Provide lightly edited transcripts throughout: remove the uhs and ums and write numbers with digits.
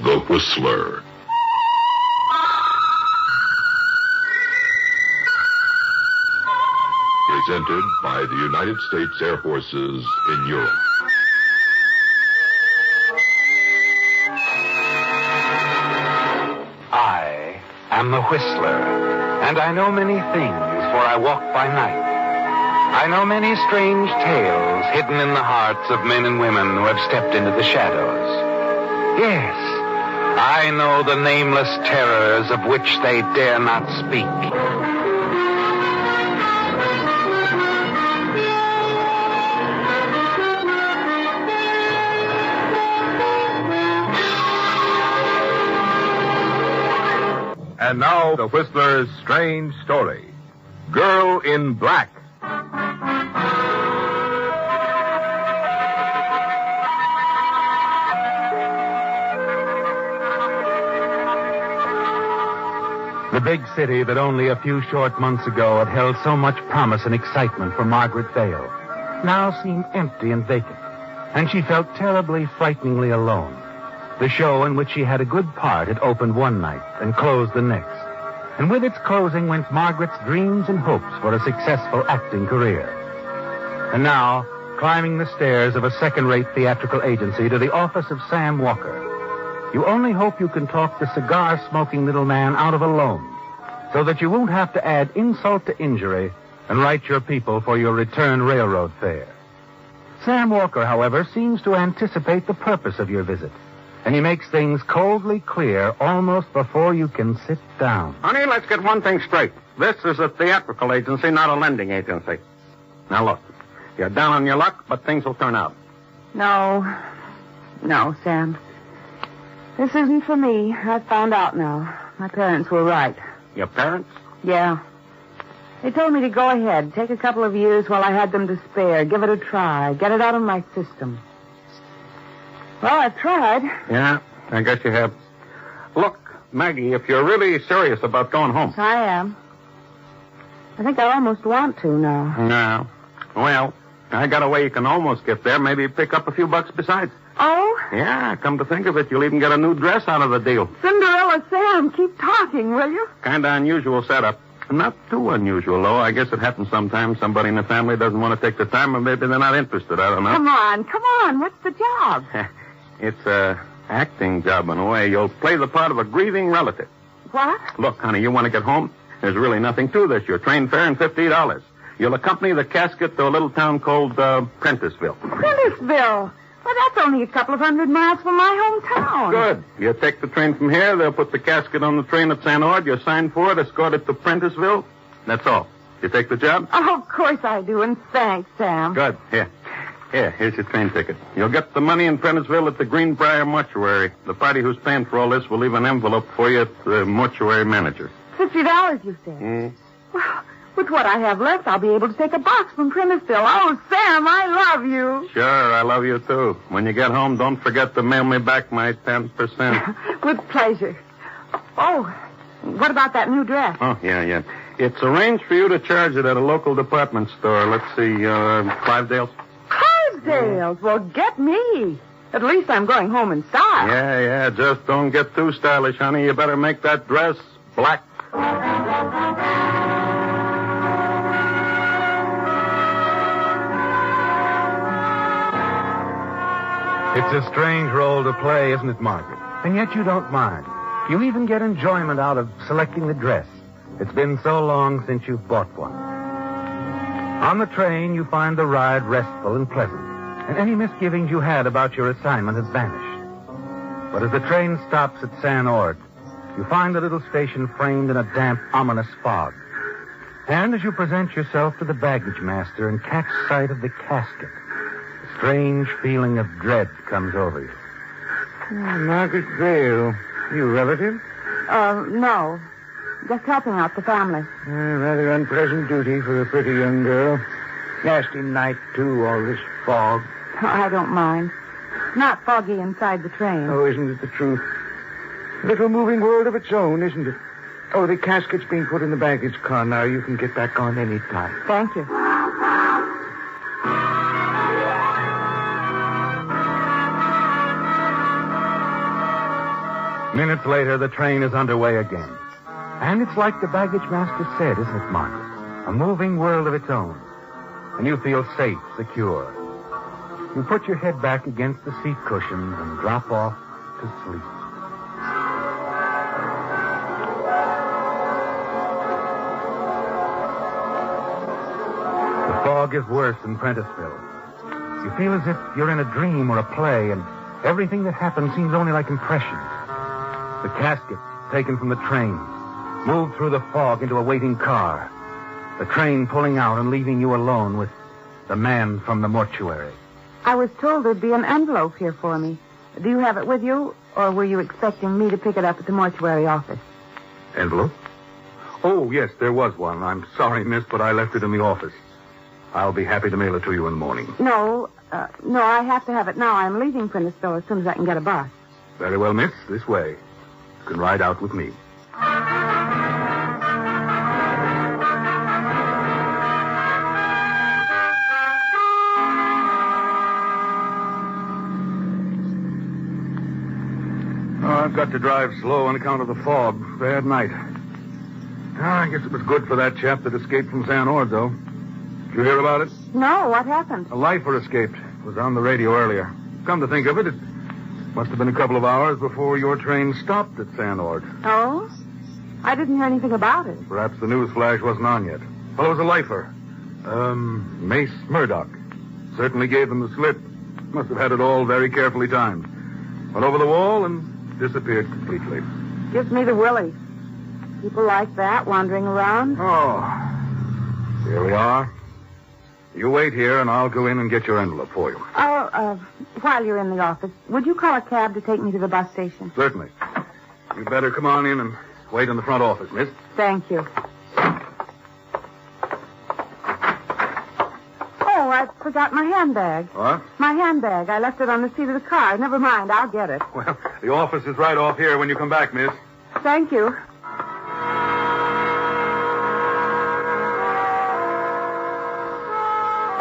The Whistler. Presented by the United States Air Forces in Europe. I am the Whistler, and I know many things, for I walk by night. I know many strange tales hidden in the hearts of men and women who have stepped into the shadows. Yes, I know the nameless terrors of which they dare not speak. And now, the Whistler's strange story. Girl in Black. The big city that only a few short months ago had held so much promise and excitement for Margaret Vale now seemed empty and vacant, and she felt terribly, frighteningly alone. The show in which she had a good part had opened one night and closed the next. And with its closing went Margaret's dreams and hopes for a successful acting career. And now, climbing the stairs of a second-rate theatrical agency to the office of Sam Walker, you only hope you can talk the cigar-smoking little man out of a loan, so that you won't have to add insult to injury and write your people for your return railroad fare. Sam Walker, however, seems to anticipate the purpose of your visit, and he makes things coldly clear almost before you can sit down. Honey, let's get one thing straight. This is a theatrical agency, not a lending agency. Now, look, you're down on your luck, but things will turn out. No, Sam. This isn't for me. I've found out now. My parents were right. Your parents? Yeah. They told me to go ahead, take a couple of years while I had them to spare, give it a try, get it out of my system. Well, I've tried. Yeah, I guess you have. Look, Maggie, if you're really serious about going home. I am. I think I almost want to now. No. Well, I got a way you can almost get there. Maybe pick up a few bucks besides. Oh? Yeah, come to think of it, you'll even get a new dress out of the deal. Cinderella Sam, keep talking, will you? Kind of unusual setup. Not too unusual, though. I guess it happens sometimes. Somebody in the family doesn't want to take the time, or maybe they're not interested. I don't know. Come on. What's the job? It's a acting job in a way. You'll play the part of a grieving relative. What? Look, honey, you want to get home? There's really nothing to this. Your train fare and $50. You'll accompany the casket to a little town called Prenticeville. Prenticeville? Well, that's only a couple of 100 miles from my hometown. Good. You take the train from here. They'll put the casket on the train at San Ord. You sign for it, escort it to Prenticeville. That's all. You take the job? Oh, of course I do, and thanks, Sam. Good. Here's your train ticket. You'll get the money in Prenticeville at the Greenbrier Mortuary. The party who's paying for all this will leave an envelope for you at the mortuary manager. $50, you said? Well, with what I have left, I'll be able to take a box from Prenticeville. Oh, Sam, I love you. Sure, I love you, too. When you get home, don't forget to mail me back my 10%. With pleasure. Oh, what about that new dress? Oh, yeah. It's arranged for you to charge it at a local department store. Let's see, Clivedale's. Clivedale's? Well, get me. At least I'm going home in style. Yeah, just don't get too stylish, honey. You better make that dress black. It's a strange role to play, isn't it, Margaret? And yet you don't mind. You even get enjoyment out of selecting the dress. It's been so long since you've bought one. On the train, you find the ride restful and pleasant, and any misgivings you had about your assignment have vanished. But as the train stops at San Ord, you find the little station framed in a damp, ominous fog. And as you present yourself to the baggage master and catch sight of the casket, a strange feeling of dread comes over you. Margaret Vale. You relative? No. Just helping out the family. Rather unpleasant duty for a pretty young girl. Nasty night, too, all this fog. I don't mind. Not foggy inside the train. Oh, isn't it the truth? A little moving world of its own, isn't it? Oh, the casket's being put in the baggage car now. You can get back on any time. Thank you. Minutes later, the train is underway again. And it's like the baggage master said, isn't it, Margaret? A moving world of its own. And you feel safe, secure. You put your head back against the seat cushions and drop off to sleep. The fog is worse in Prenticeville. You feel as if you're in a dream or a play, and everything that happens seems only like impressions. The casket, taken from the train, moved through the fog into a waiting car. The train pulling out and leaving you alone with the man from the mortuary. I was told there'd be an envelope here for me. Do you have it with you, or were you expecting me to pick it up at the mortuary office? Envelope? Oh, yes, there was one. I'm sorry, miss, but I left it in the office. I'll be happy to mail it to you in the morning. No, I have to have it now. I'm leaving Prenticeville as soon as I can get a bus. Very well, miss. This way. You can ride out with me. I've got to drive slow on account of the fog. Bad night. I guess it was good for that chap that escaped from San Ord, though. Did you hear about it? No, what happened? A lifer escaped. It was on the radio earlier. Come to think of it, it must have been a couple of hours before your train stopped at San Ord. Oh? I didn't hear anything about it. Perhaps the news flash wasn't on yet. Well, it was a lifer. Mace Murdoch. Certainly gave them the slip. Must have had it all very carefully timed. Went over the wall and disappeared completely. Gives me the willies. People like that wandering around. Oh. Here we are. You wait here, and I'll go in and get your envelope for you. Oh, while you're in the office, would you call a cab to take me to the bus station? Certainly. You'd better come on in and wait in the front office, miss. Thank you. Oh, I forgot my handbag. What? My handbag. I left it on the seat of the car. Never mind, I'll get it. Well, the office is right off here when you come back, miss. Thank you.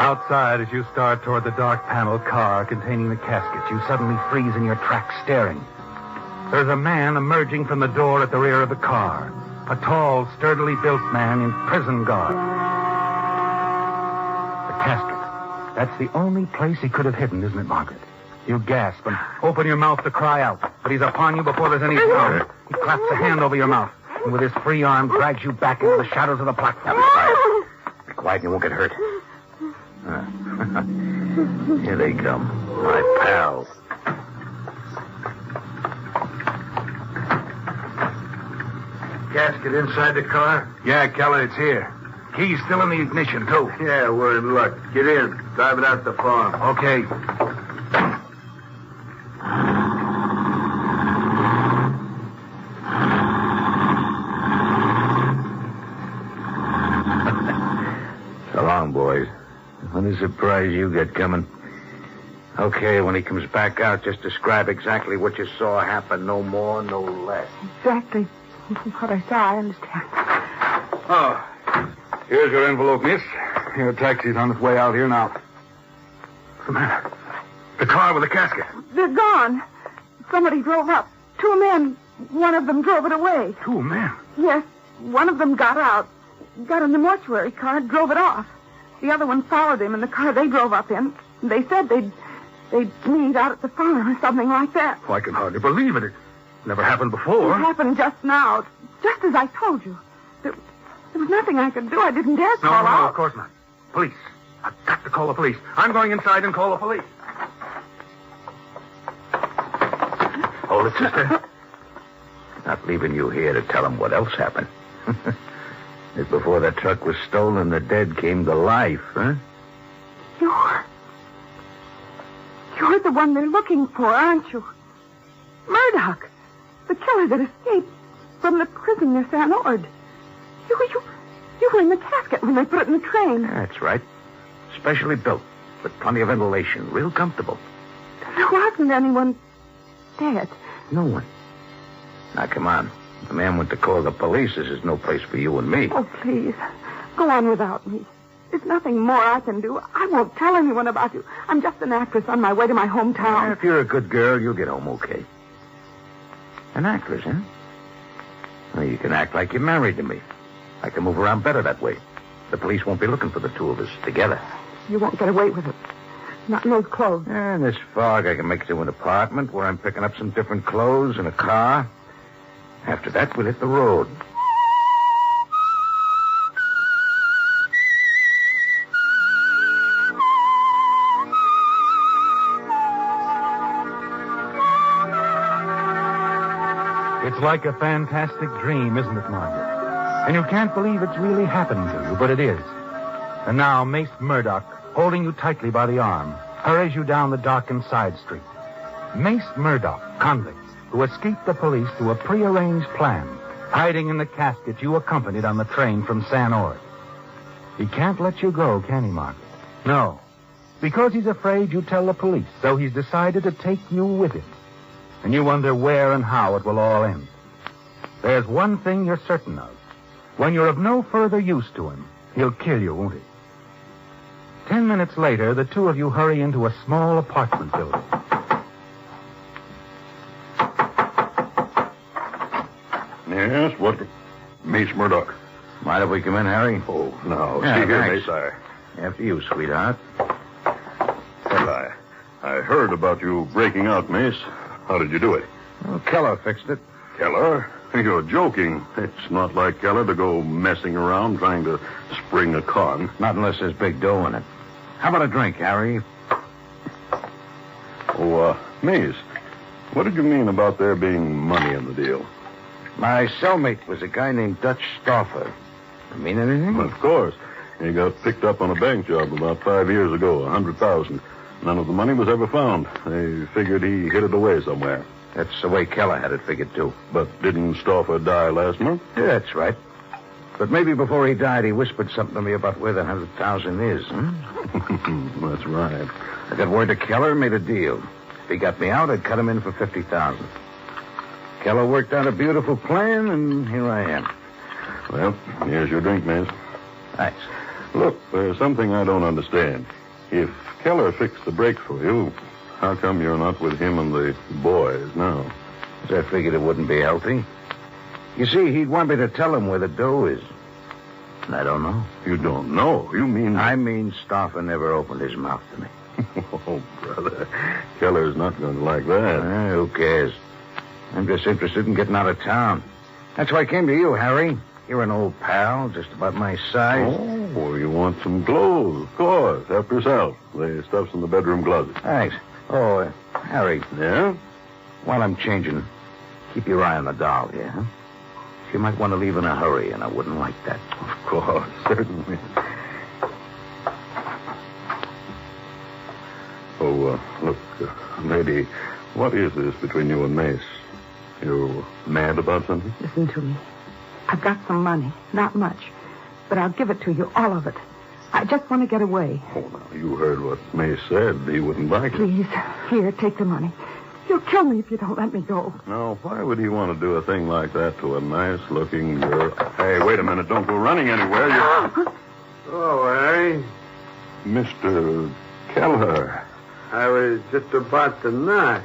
Outside, as you start toward the dark paneled car containing the casket, you suddenly freeze in your tracks, staring. There's a man emerging from the door at the rear of the car. A tall, sturdily built man in prison garb. The casket. That's the only place he could have hidden, isn't it, Margaret? You gasp and open your mouth to cry out, but he's upon you before there's any sound. He claps a hand over your mouth, and with his free arm drags you back into the shadows of the platform. Be quiet and you won't get hurt. Here they come. My pals. Casket inside the car? Yeah, Keller, it's here. Key's still in the ignition, too. Yeah, we're in luck. Get in. Drive it out the farm. Okay. So long, boys. What a surprise you get coming. Okay, when he comes back out, just describe exactly what you saw happen. No more, no less. Exactly what I saw, I understand. Oh, here's your envelope, miss. Your taxi's on its way out here now. What's the matter? The car with the casket. They're gone. Somebody drove up. 2 men. One of them drove it away. 2 men? Yes. One of them got out. Got in the mortuary car, drove it off. The other one followed him in the car they drove up in. They said they'd meet out at the farm or something like that. Oh, I can hardly believe it. It never happened before. It happened just now. Just as I told you. There was nothing I could do. I didn't dare call out. No, of course not. Police. I've got to call the police. I'm going inside and call the police. Hold it, sister. Not leaving you here to tell them what else happened. Just before the truck was stolen, the dead came to life, huh? You're the one they're looking for, aren't you? Murdoch. The killer that escaped from the prison near San Ord. You were in the casket when they put it in the train. That's right. Specially built, with plenty of ventilation. Real comfortable. There wasn't anyone dead. No one. Now, come on. The man went to call the police. This is no place for you and me. Oh, please. Go on without me. There's nothing more I can do. I won't tell anyone about you. I'm just an actress on my way to my hometown. If you're a good girl, you'll get home okay. An actress, huh? Well, you can act like you're married to me. I can move around better that way. The police won't be looking for the two of us together. You won't get away with it. Not in those clothes. In this fog, I can make it to an apartment where I'm picking up some different clothes and a car. After that, we'll hit the road. It's like a fantastic dream, isn't it, Margaret? And you can't believe it's really happening to you, but it is. And now Mace Murdoch, holding you tightly by the arm, hurries you down the darkened side street. Mace Murdoch, convict, who escaped the police through a prearranged plan, hiding in the casket you accompanied on the train from San Ord. He can't let you go, can he, Margaret? No, because he's afraid you tell the police, so he's decided to take you with him. And you wonder where and how it will all end. There's one thing you're certain of. When you're of no further use to him, he'll kill you, won't he? 10 minutes later, the two of you hurry into a small apartment building. Yes, what? Mace Murdoch. Mind if we come in, Harry? Oh, no. Yeah, See here, thanks. Mace, After you, sweetheart. Well, I heard about you breaking out, Mace. How did you do it? Well, Keller fixed it. Keller? You're joking. It's not like Keller to go messing around trying to spring a con. Not unless there's big dough in it. How about a drink, Harry? Oh, Mace, what did you mean about there being money in the deal? My cellmate was a guy named Dutch Stauffer. Mean anything? Of course. He got picked up on a bank job about 5 years ago, $100,000. None of the money was ever found. They figured he hid it away somewhere. That's the way Keller had it figured, too. But didn't Stauffer die last month? Yeah, that's right. But maybe before he died, he whispered something to me about where the 100,000 is, huh? That's right. I got word to Keller and made a deal. If he got me out, I'd cut him in for 50,000. Keller worked out a beautiful plan, and here I am. Well, here's your drink, Mace. Thanks. Look, there's something I don't understand. If Keller fixed the brakes for you, how come you're not with him and the boys now? I figured it wouldn't be healthy. You see, he'd want me to tell him where the dough is. And I don't know. You don't know? You mean... I mean Stauffer never opened his mouth to me. Oh, brother. Keller's not going to like that. Who cares? I'm just interested in getting out of town. That's why I came to you, Harry. You're an old pal, just about my size. Oh, you want some clothes? Of course. Help yourself. The stuff's in the bedroom closet. Thanks. Oh, Harry. Yeah? While I'm changing, keep your eye on the doll here, huh? She might want to leave in a hurry, and I wouldn't like that. Of course, certainly. Oh, look, lady, what is this between you and Mace? You mad about something? Listen to me. I've got some money. Not much. But I'll give it to you, all of it. I just want to get away. Oh, now, you heard what Mace said. He wouldn't like it. Please, here, take the money. You'll kill me if you don't let me go. Now, why would he want to do a thing like that to a nice-looking girl? Hey, wait a minute. Don't go running anywhere. Oh, Harry. Mr. Keller. I was just about to knock.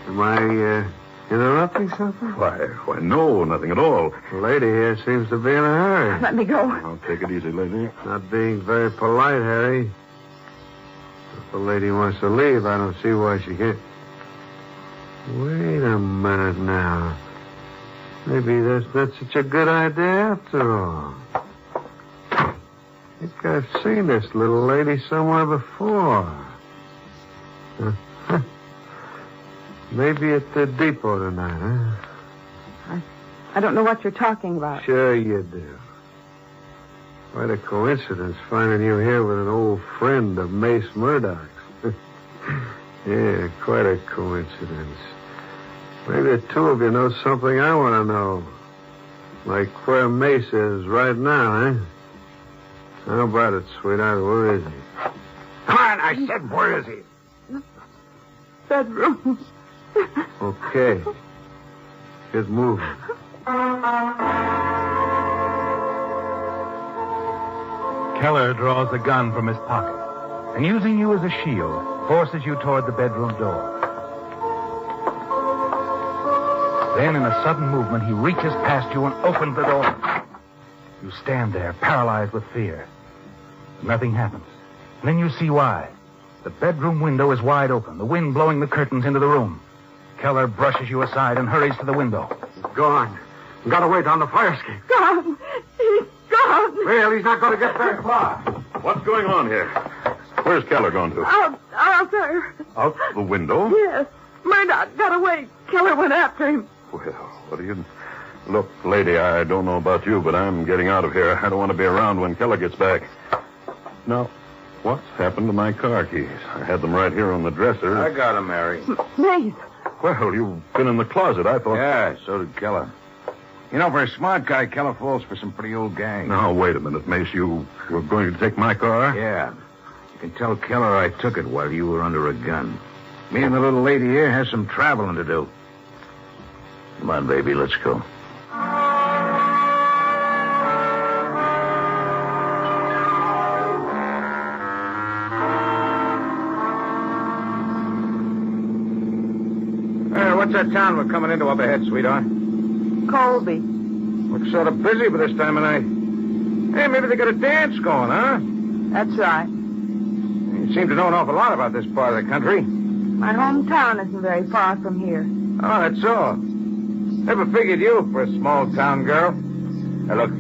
Am I interrupting something? Why, no, nothing at all. The lady here seems to be in a hurry. Let me go. I'll take it easy, lady. Not being very polite, Harry. If the lady wants to leave, I don't see why she can't. Wait a minute now. Maybe that's not such a good idea after all. I think I've seen this little lady somewhere before. Maybe at the depot tonight, huh? I don't know what you're talking about. Sure you do. Quite a coincidence finding you here with an old friend of Mace Murdoch's. Yeah, quite a coincidence. Maybe the two of you know something I want to know. Like where Mace is right now, eh? How about it, sweetheart? Where is he? Come on, I said, where is he? Bedroom. Okay. Get moving. Keller draws a gun from his pocket and, using you as a shield, forces you toward the bedroom door. Then, in a sudden movement, he reaches past you and opens the door. You stand there, paralyzed with fear. Nothing happens. And then you see why. The bedroom window is wide open, the wind blowing the curtains into the room. Keller brushes you aside and hurries to the window. Gone. Got away down the fire escape. Gone. He's gone. Well, he's not going to get very far. What's going on here? Where's Keller going to? Out there. Out the window? Yes. Murdoch got away. Keller went after him. Well, what do you... Look, lady, I don't know about you, but I'm getting out of here. I don't want to be around when Keller gets back. Now, what's happened to my car keys? I had them right here on the dresser. I got him, Mary. Mace. Well, you've been in the closet. I thought... Yeah, so did Keller. You know, for a smart guy, Keller falls for some pretty old gang. Now, wait a minute, Mace. You were going to take my car? Yeah. You can tell Keller I took it while you were under a gun. Me and the little lady here have some traveling to do. Come on, baby, let's go. What's that town we're coming into up ahead, sweetheart? Colby. Looks sort of busy for this time of night. Hey, maybe they got a dance going, huh? That's right. You seem to know an awful lot about this part of the country. My hometown isn't very far from here. Oh, that's all. Never figured you for a small town girl. Hey, look.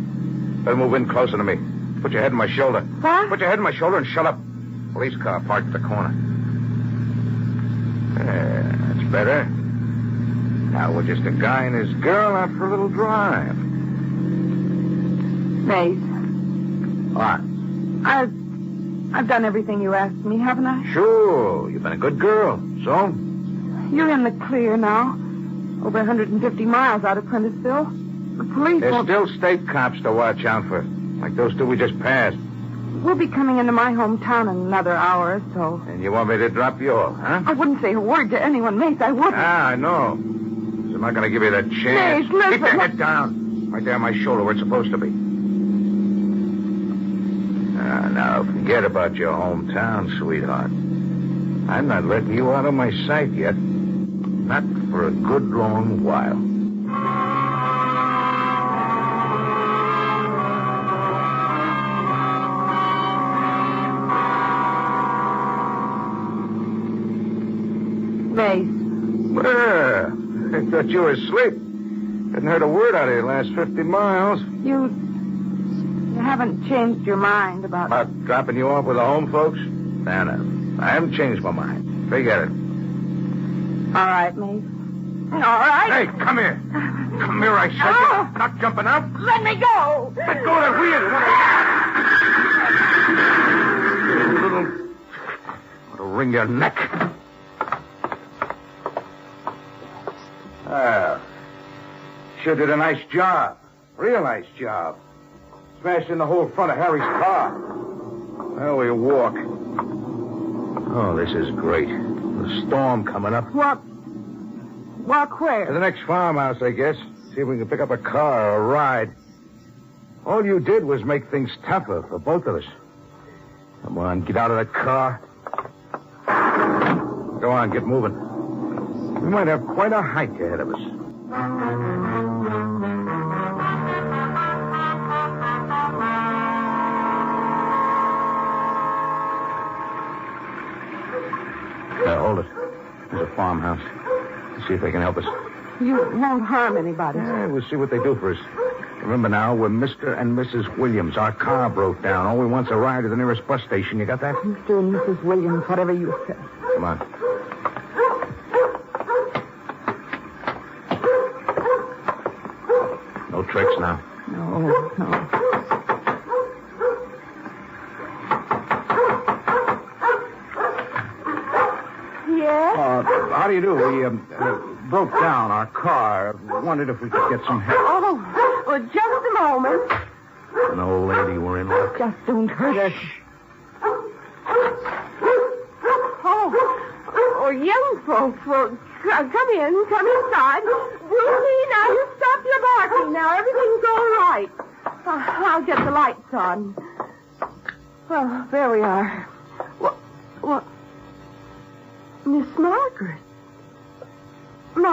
Better move in closer to me. Put your head on my shoulder. What? Put your head on my shoulder and shut up. Police car parked at the corner. Yeah, that's better. Now we're just a guy and his girl out for a little drive. Mace, What? I've done everything you asked me, haven't I? Sure. You've been a good girl. So? You're in the clear now. Over 150 miles out of Prentisville. The police There's won't... still state cops to watch out for. Like those two we just passed. We'll be coming into my hometown in another hour or so. And you want me to drop you off, huh? I wouldn't say a word to anyone, Mace. I wouldn't. Ah, I know. I'm not going to give you that chance. Mace, listen. Keep your head down. Right there on my shoulder where it's supposed to be. Now, forget about your hometown, sweetheart. I'm not letting you out of my sight yet. Not for a good long while. Mace. Well, I thought you were asleep. Hadn't heard a word out of you the last 50 miles. You haven't changed your mind about... About dropping you off with the home folks? No. I haven't changed my mind. Forget it. All right, Mace. All right. Hey, come here. Come here, I said. Oh. You're not jumping out. Let me go. Let go of the wheel. It'll wring your neck. Well, sure did a nice job. Real nice job. Smashed in the whole front of Harry's car. Well, we walk. Oh, this is great. The storm coming up. Walk where? To the next farmhouse, I guess. See if we can pick up a car or a ride. All you did was make things tougher for both of us. Come on, get out of that car. Go on, get moving. We might have quite a hike ahead of us. Hold it. There's a farmhouse. Let's see if they can help us. You won't harm anybody. Yeah, we'll see what they do for us. Remember now, we're Mr. and Mrs. Williams. Our car broke down. All we want's a ride to the nearest bus station. You got that? Mr. and Mrs. Williams, whatever you say. Come on. No tricks now. No. Yes? How do you do? We broke down our car. Wondered if we could get some help. Oh, well, just a moment. An old lady, we're in luck. Just don't hurt us. Oh, young folks, well, come in, come inside. Ruthie, now you stop your barking. Now everything's all right. I'll get the lights on. Well, there we are. What? Miss Margaret.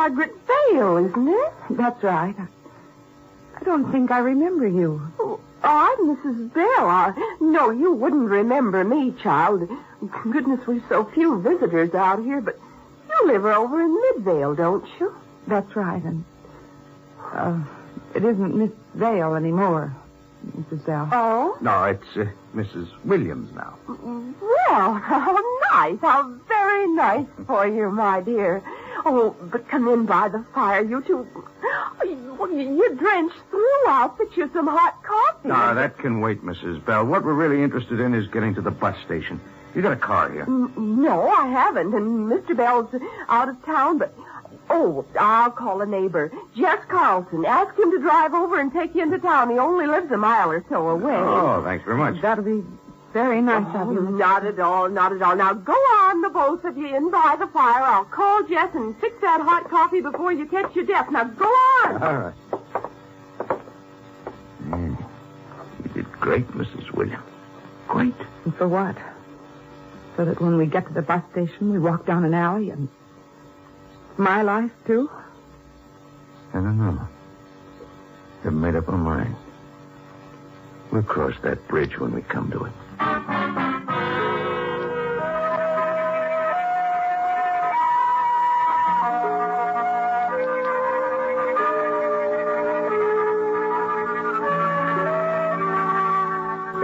Margaret Vale, isn't it? That's right. I don't think I remember you. Oh, I'm Mrs. Bell. No, you wouldn't remember me, child. Goodness, we've so few visitors out here, but you live over in Midvale, don't you? That's right. And it isn't Miss Vale anymore, Mrs. Bell. Oh? No, it's Mrs. Williams now. Well, how nice. How very nice for you, my dear. Oh, but come in by the fire, you two. You're drenched through. I'll fix you some hot coffee. No, that can wait, Mrs. Bell. What we're really interested in is getting to the bus station. You got a car here? No, I haven't. And Mr. Bell's out of town, but... Oh, I'll call a neighbor. Jess Carlson. Ask him to drive over and take you into town. He only lives a mile or so away. Oh, thanks very much. That'll be very nice of you. Not at all, not at all. Now, go on, the both of you, in by the fire. I'll call Jess and fix that hot coffee before you catch your death. Now, go on. All right. You did great, Mrs. Williams. Great. And for what? So that when we get to the bus station, we walk down an alley and... my life, too? I don't know. Haven't made up our mind. We'll cross that bridge when we come to it.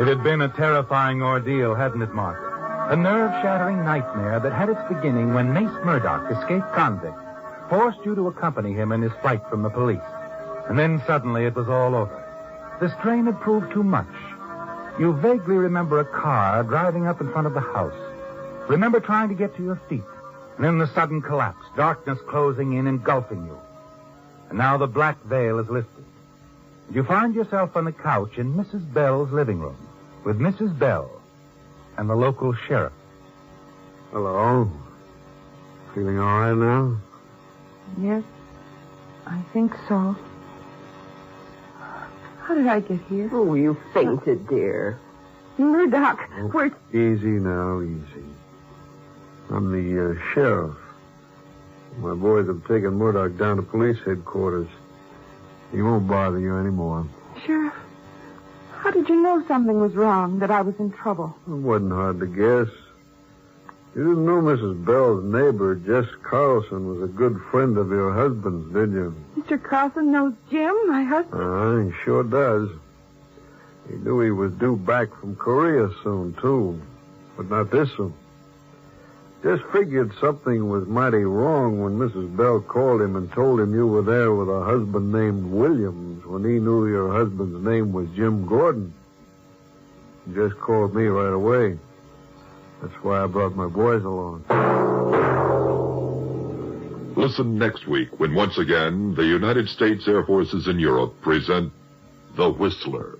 It had been a terrifying ordeal, hadn't it, Margaret? A nerve-shattering nightmare that had its beginning when Mace Murdoch, escaped convict, forced you to accompany him in his flight from the police. And then suddenly it was all over. The strain had proved too much. You vaguely remember a car driving up in front of the house. Remember trying to get to your feet. And then the sudden collapse, darkness closing in, engulfing you. And now the black veil is lifted. You find yourself on the couch in Mrs. Bell's living room with Mrs. Bell and the local sheriff. Hello. Feeling all right now? Yes, I think so. How did I get here? Oh, you fainted, dear. Murdoch, where's... Easy now, easy. I'm the sheriff. My boys have taken Murdoch down to police headquarters. He won't bother you anymore. Sheriff, how did you know something was wrong, that I was in trouble? It wasn't hard to guess. You didn't know Mrs. Bell's neighbor, Jess Carlson, was a good friend of your husband's, did you? Mr. Carlson knows Jim, my husband? He sure does. He knew he was due back from Korea soon, too. But not this soon. Just figured something was mighty wrong when Mrs. Bell called him and told him you were there with a husband named Williams when he knew your husband's name was Jim Gordon. He just called me right away. That's why I brought my boys along. Listen next week when once again the United States Air Forces in Europe present The Whistler.